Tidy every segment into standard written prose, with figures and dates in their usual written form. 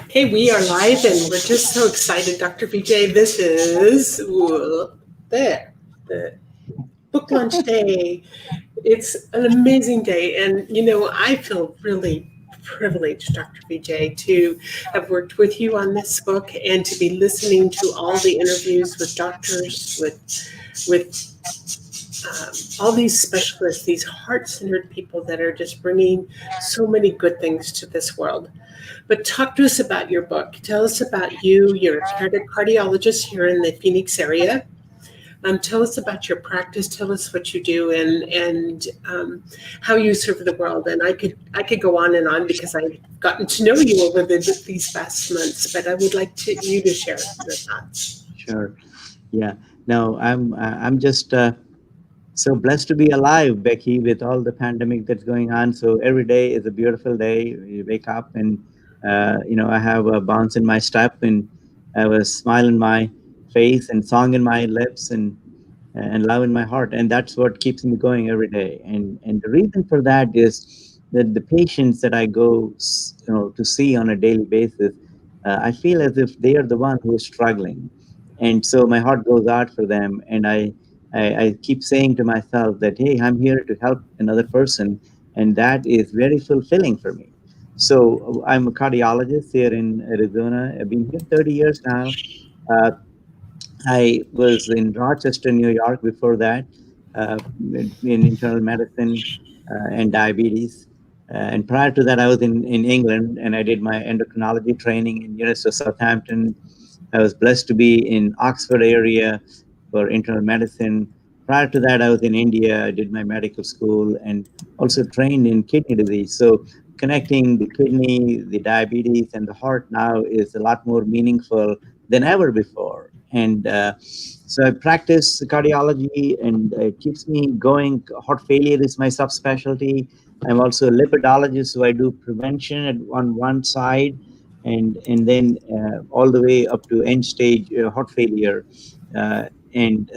Hey, we are live and we're just so excited, Dr. Vijay. This is the book launch day. It's an amazing day. And, I feel really privileged, Dr. Vijay, to have worked with you on this book and to be listening to all the interviews with doctors, with all these specialists, these heart centered people that are just bringing so many good things to this world. But talk to us about your book. Tell us about you. You're a cardiologist here in the Phoenix area. Tell us about your practice. Tell us what you do and how you serve the world. And I could go on and on because I've gotten to know you over these past months. But I would like you to share your thoughts. Sure. Yeah. No, I'm just so blessed to be alive, Becky, with all the pandemic that's going on. So every day is a beautiful day. You wake up and I have a bounce in my step and I have a smile in my face and song in my lips and love in my heart, and that's what keeps me going every day. And the reason for that is that the patients that I go to see on a daily basis, I feel as if they are the one who is struggling, and so my heart goes out for them, and I keep saying to myself that, hey, I'm here to help another person, and that is very fulfilling for me. So I'm a cardiologist here in Arizona. I've been here 30 years now. uh, I was in Rochester, New York before that, in internal medicine and diabetes. And prior to that, I was in England and I did my endocrinology training in University of Southampton. I was blessed to be in Oxford area for internal medicine. Prior to that, I was in India. I did my medical school and also trained in kidney disease. So connecting the kidney, the diabetes, and the heart now is a lot more meaningful than ever before. And so I practice cardiology, and it keeps me going. Heart failure is my subspecialty. I'm also a lipidologist, so I do prevention on one side, and then all the way up to end stage heart failure, uh, and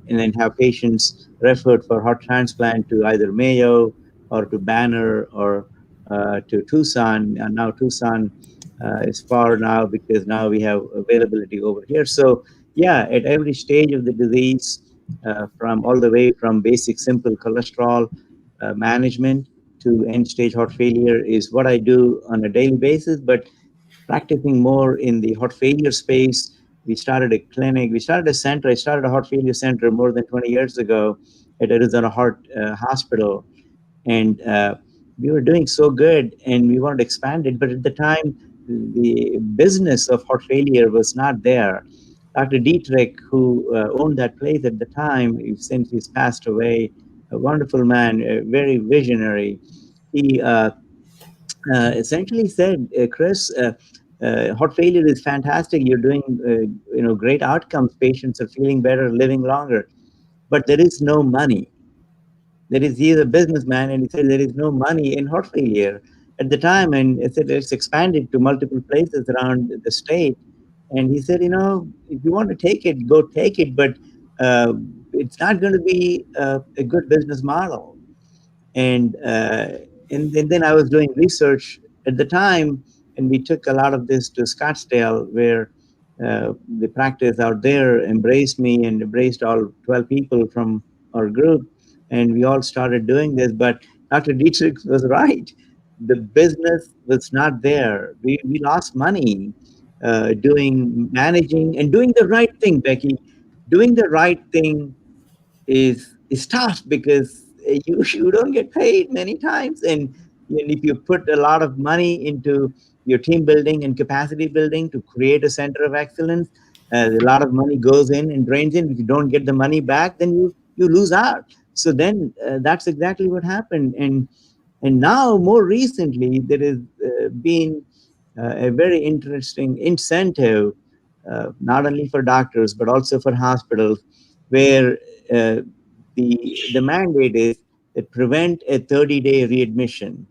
then have patients referred for heart transplant to either Mayo or to Banner or to Tucson. And now Tucson is far now because now we have availability over here. So yeah, at every stage of the disease, from all the way from basic simple cholesterol management to end stage heart failure is what I do on a daily basis. But practicing more in the heart failure space, we started a clinic, we started a center. I started a heart failure center more than 20 years ago at Arizona Heart Hospital, and we were doing so good and we wanted to expand it, but at the time the business of heart failure was not there. Dr. Dietrich, who owned that place at the time, since he's passed away, a wonderful man, very visionary, he essentially said, Kris, heart failure is fantastic, you're doing great outcomes, patients are feeling better, living longer, but there is no money. He's a businessman, and he said there is no money in heart failure at the time. And I said it's expanded to multiple places around the state. And he said, if you want to take it, go take it, but uh, it's not going to be a good business model. And and then I was doing research at the time, and we took a lot of this to Scottsdale, where the practice out there embraced me and embraced all 12 people from our group, and we all started doing this. But Dr. Dietrich was right. The business was not there. We lost money doing managing and doing the right thing, Becky. Doing the right thing is tough because you don't get paid many times, and if you put a lot of money into your team building and capacity building to create a center of excellence, a lot of money goes in and drains in. If you don't get the money back, then you lose out. So then that's exactly what happened. And now more recently there has been a very interesting incentive, not only for doctors but also for hospitals, where uh, the mandate is that prevent a 30-day readmission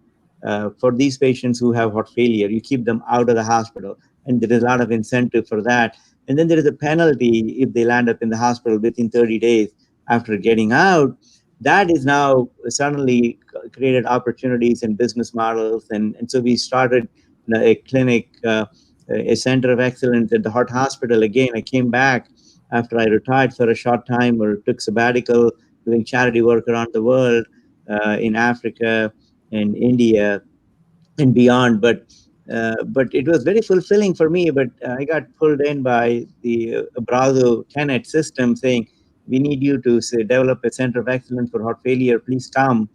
for these patients who have heart failure. You keep them out of the hospital, and there is a lot of incentive for that. And then there is a penalty if they land up in the hospital within 30 days after getting out. That is now suddenly created opportunities and business models, and so we started a clinic, a center of excellence at the heart hospital. Again, I came back after I retired for a short time or took sabbatical, doing charity work around the world, in Africa and India and beyond. But it was very fulfilling for me. But I got pulled in by the Abrazo Tenet system, saying, "We need you to develop a center of excellence for heart failure. Please come."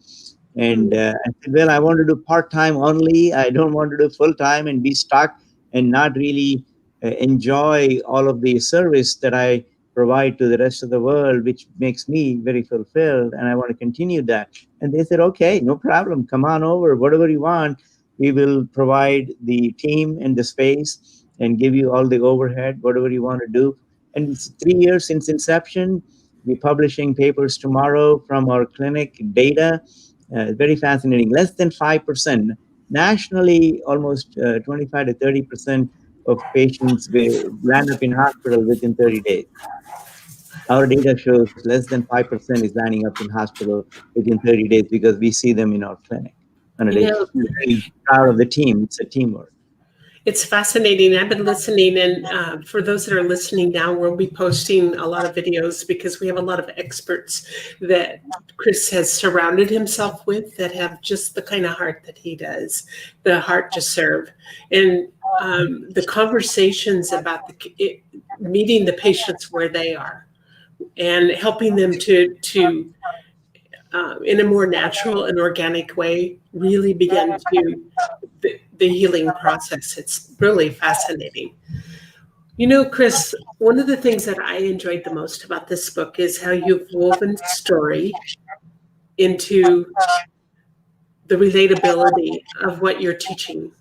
And Mm. I said, "Well, I want to do part time only. I don't want to do full time and be stuck and not really enjoy all of the service that I provide to the rest of the world, which makes me very fulfilled. And I want to continue that." And they said, "Okay, no problem. Come on over. Whatever you want, we will provide the team and the space and give you all the overhead, whatever you want to do." And it's 3 years since inception. We're publishing papers tomorrow from our clinic data. Very fascinating. Less than 5%. Nationally, almost 25 to 30% of patients will land up in hospital within 30 days. Our data shows less than 5% is landing up in hospital within 30 days because we see them in our clinic on a You day. know, We're very proud of the team. It's a teamwork. it's fascinating. I've been listening, and for those that are listening now, we'll be posting a lot of videos because we have a lot of experts that Kris has surrounded himself with that have just the kind of heart that he does, the heart to serve, and the conversations about meeting the patients where they are and helping them to in a more natural and organic way, really begin to the healing process. It's really fascinating. You know, Kris, one of the things that I enjoyed the most about this book is how you've woven story into the relatability of what you're teaching.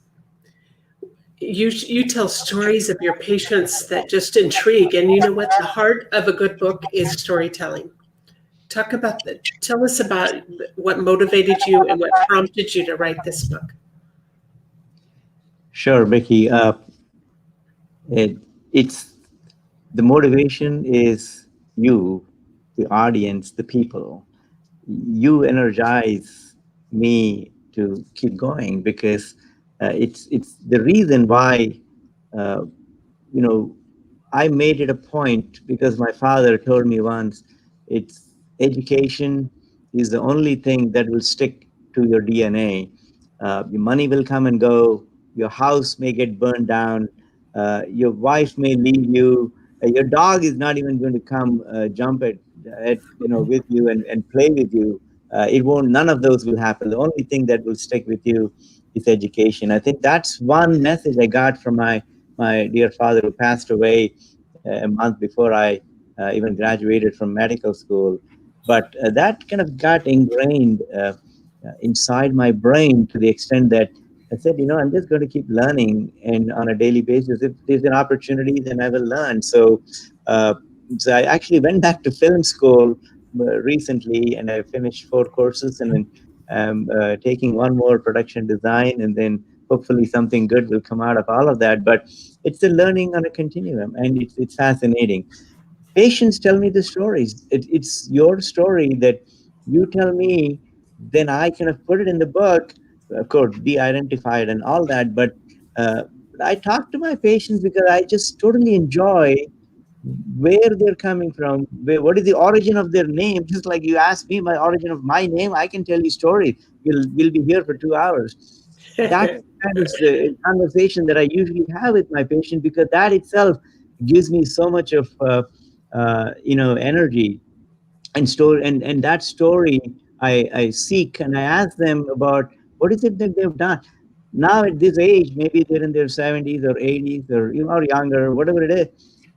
You tell stories of your patients that just intrigue, and you know what? The heart of a good book is storytelling. Talk about that. Tell us about what motivated you and what prompted you to write this book. Sure, Becky. It's the motivation is you, the audience, the people. You energize me to keep going because it's the reason why uh, you know I made it a point because my father told me once, it's education is the only thing that will stick to your DNA. Your money will come and go. Your house may get burned down. Your wife may leave you. Your dog is not even going to come jump at with you and play with you. It won't. None of those will happen. The only thing that will stick with you is education. I think that's one message I got from my dear father who passed away a month before I even graduated from medical school. But that kind of got ingrained inside my brain to the extent that I said, I'm just going to keep learning, and on a daily basis, if there's an opportunity, then I will learn. Uh, so I actually went back to film school recently, and I finished 4 courses, and then taking one more production design, and then hopefully something good will come out of all of that. But it's a learning on a continuum, and it's fascinating. Patients tell me the stories. It's your story that you tell me, then I kind of put it in the book, of course, de-identified and all that. Uh, but I talk to my patients because I just totally enjoy where they're coming from, what is the origin of their name. Just like you asked me my origin of my name, I can tell you stories. We'll be here for 2 hours. That's kind of the conversation that I usually have with my patient, because that itself gives me so much of energy and story, and that story I seek, and I ask them about what is it that they've done. Now at this age, maybe they're in their 70s or 80s or younger, whatever it is,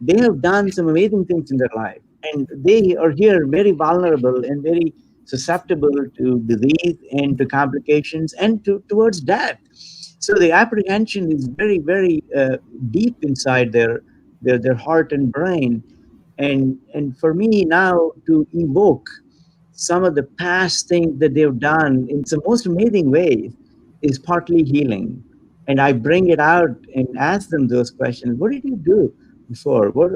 they have done some amazing things in their life, and they are here very vulnerable and very susceptible to disease and to complications and towards death. So the apprehension is very, very deep inside their heart and brain. And for me now to evoke some of the past things that they've done in some most amazing ways is partly healing. And I bring it out and ask them those questions. What did you do before? What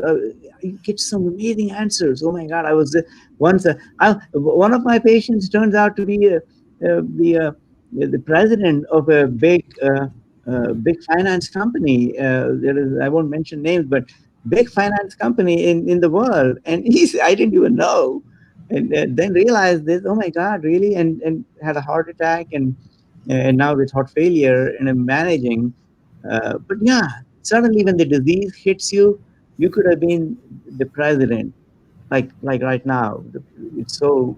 you get some amazing answers. Oh my God! I was once one of my patients turns out to be the president of a big big finance company. There is, I won't mention names, but big finance company in the world. And I didn't even know. And then realized this, oh my God, really? And had a heart attack and now with heart failure and I'm managing. But yeah, suddenly when the disease hits you, you could have been the president like right now. It's so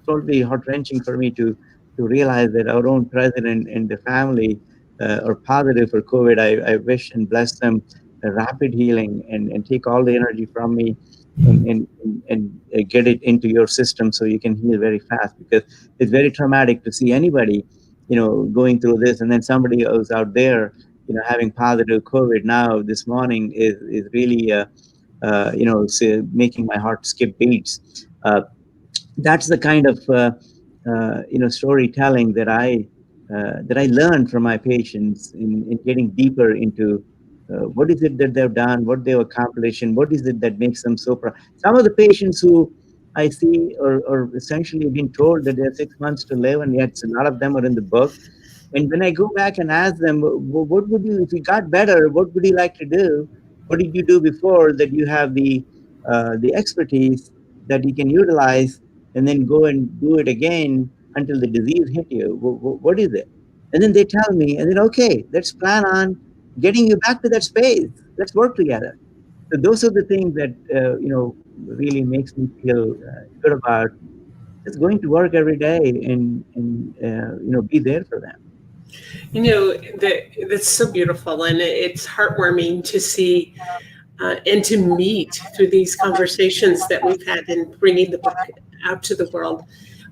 totally heart wrenching for me to realize that our own president and the family are positive for COVID. I wish and bless them a rapid healing and take all the energy from me and get it into your system so you can heal very fast, because it's very traumatic to see anybody, going through this, and then somebody else out there, having positive COVID now this morning is really making my heart skip beats. That's the kind of storytelling that I learned from my patients in getting deeper into what is it that they've done, what they've accomplished, and what is it that makes them so proud. Some of the patients who I see are essentially being told that they have 6 months to live, and yet a lot of them are in the book. And when I go back and ask them, what would you, if you got better, what would you like to do? What did you do before that you have the expertise that you can utilize and then go and do it again until the disease hit you? What is it? And then they tell me, and then, okay, let's plan on getting you back to that space. Let's work together. So those are the things that, really makes me feel good about just going to work every day and be there for them. That's so beautiful, and it's heartwarming to see and to meet through these conversations that we've had in bringing the book out to the world.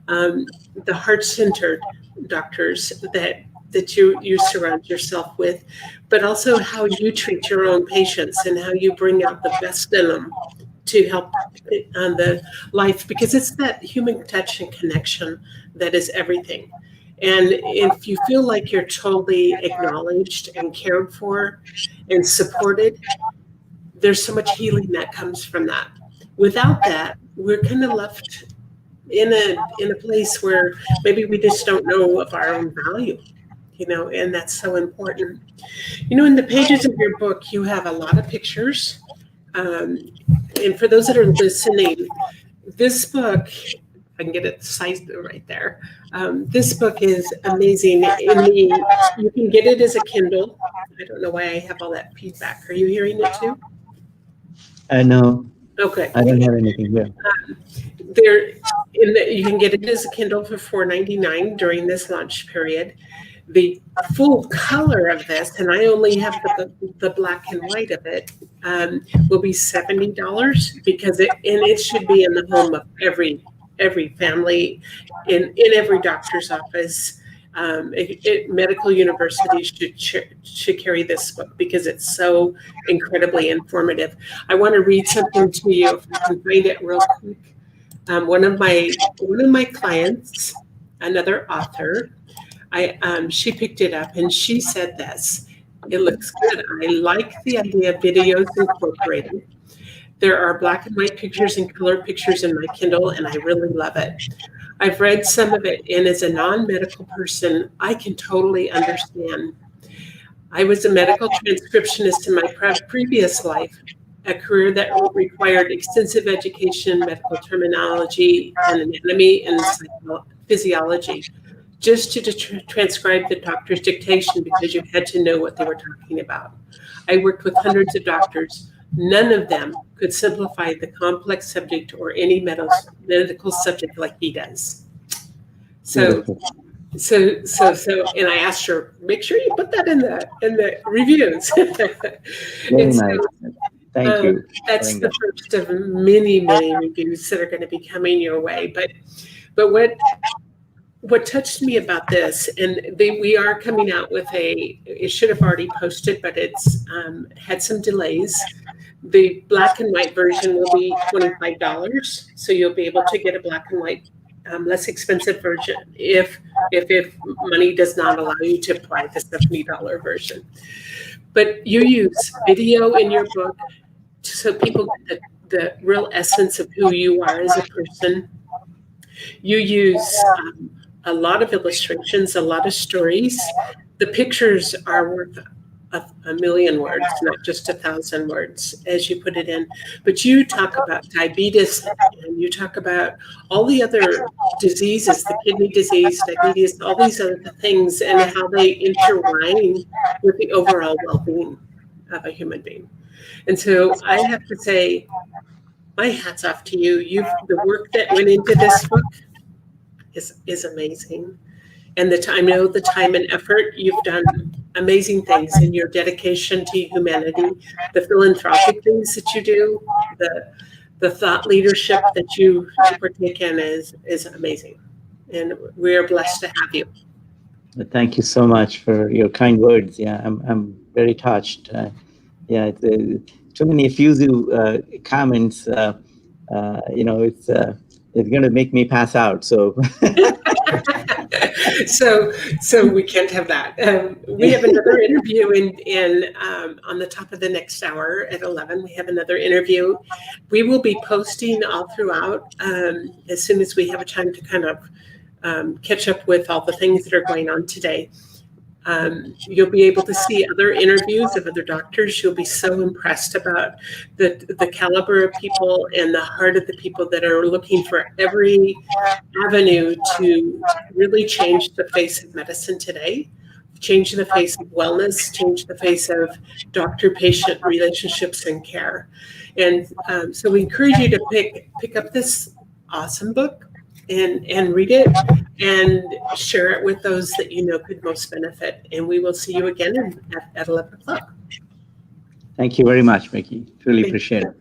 The heart-centered doctors that you surround yourself with, but also how you treat your own patients and how you bring out the best in them to help on the life, because it's that human touch and connection that is everything. And if you feel like you're totally acknowledged and cared for and supported, there's so much healing that comes from that. Without that, we're kind of left in a place where maybe we just don't know of our own value, and that's so important. In the pages of your book, you have a lot of pictures. And for those that are listening, this book, if I can get it sized right there, this book is amazing. You can get it as a Kindle. I don't know why I have all that feedback. Are you hearing it too? No, Okay. I don't have anything here. You can get it as a Kindle for $4.99 during this launch period. The full color of this, and I only have the black and white of it, will be $70, because it should be in the home of every family, in every doctor's office. Medical universities should carry this book because it's so incredibly informative. I want to read something to you if I can find it real quick. One of my clients, another author, she picked it up and she said this: "It looks good. I like the idea of videos incorporated. There are black and white pictures and color pictures in my Kindle, and I really love it. I've read some of it, and as a non-medical person, I can totally understand. I was a medical transcriptionist in my previous life, a career that required extensive education, medical terminology, and anatomy and physiology, just to transcribe the doctor's dictation because you had to know what they were talking about. I worked with hundreds of doctors. None of them could simplify the complex subject or any medical subject like he does." So, and I asked her, make sure you put that in the reviews. Very nice. Thank you. That's the first of many, many reviews that are going to be coming your way. But what touched me about this, and we are coming out with it should have already posted, but it's had some delays. The black and white version will be $25, so you'll be able to get a black and white, less expensive version if money does not allow you to buy the $70 version. But you use video in your book so people get the real essence of who you are as a person. You use a lot of illustrations, a lot of stories. the pictures are worth a million words, not just 1,000 words, as you put it in. But you talk about diabetes, and you talk about all the other diseases, the kidney disease, diabetes, all these other things, and how they intertwine with the overall well-being of a human being. And so I have to say, my hat's off to you. The work that went into this book is amazing. And I know the time and effort. You've done amazing things in your dedication to humanity, the philanthropic things that you do, the thought leadership that you partake in is amazing. And we are blessed to have you. Thank you so much for your kind words. Yeah, I'm very touched. Yeah, too many effusive comments. It's going to make me pass out. So. So we can't have that. We have another interview on the top of the next hour at 11. We have another interview. We will be posting all throughout as soon as we have a time to kind of catch up with all the things that are going on today. You'll be able to see other interviews of other doctors. You'll be so impressed about the caliber of people and the heart of the people that are looking for every avenue to really change the face of medicine today, change the face of wellness, change the face of doctor-patient relationships and care. And so we encourage you to pick up this awesome book and read it and share it with those that you know could most benefit. And we will see you again at 11 o'clock. Thank you very much, Becky. Really appreciate it.